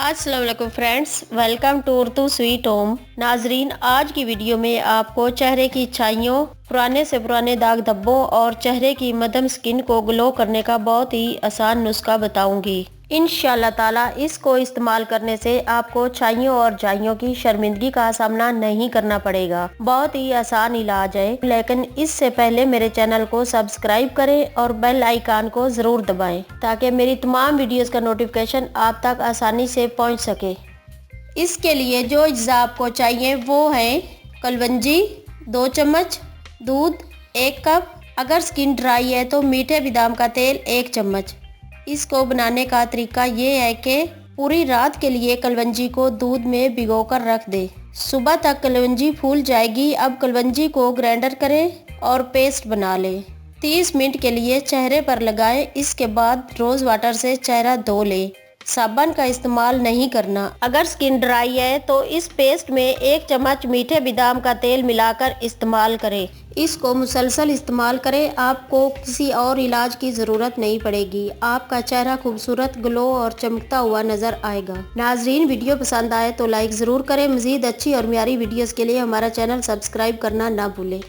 अस्सलाम वालेकुम friends, welcome to Urdu sweet home. नाजरीन, आज की वीडियो में आपको चेहरे की छाइयों, पुराने से पुराने दाग धब्बों और चेहरे की मध्यम स्किन को ग्लो करने का बहुत ही आसान नुस्खा बताऊंगी। इंशाल्लाह ताला इसको इस्तेमाल करने से आपको छाइयों और झाइयों की शर्मिंदगी का सामना नहीं करना पड़ेगा। बहुत ही आसान इलाज है, लेकिन इससे पहले मेरे चैनल को सब्सक्राइब करें और बेल आइकन को जरूर दबाएं ताकि मेरी तमाम वीडियोस का नोटिफिकेशन आप तक आसानी से पहुंच सके। इसके लिए जो अज्जा आपको चाहिए वो है कलवंजी 2 चम्मच, दूध 1 कप, अगर स्किन ड्राई है तो मीठे बादाम का तेल 1 चम्मच। इसको बनाने का तरीका ये है कि पूरी रात के लिए कलवंजी को दूध में भिगोकर रख दे। सुबह तक कलवंजी फूल जाएगी। अब कलवंजी को ग्राइंडर करें और पेस्ट बना लें। 30 मिनट के लिए चेहरे पर लगाएं। इसके बाद रोज वाटर से चेहरा धो लें। साबुन का इस्तेमाल नहीं करना। अगर स्किन ड्राई है तो इस पेस्ट में 1 चम्मच मीठे बादाम का तेल मिलाकर इस्तेमाल करें। इसको मुसलसल इस्तेमाल करें। आपको किसी और इलाज की ज़रूरत नहीं पड़ेगी। आपका चेहरा खूबसूरत, ग्लो और चमकता हुआ नजर आएगा। नाजरीन, वीडियो पसंद आए तो लाइक ज़रूर करें। मज़ीद अच्छी और म्यारी वीडियोस के लिए हमारा चैनल सब्सक्राइब करना ना भूलें।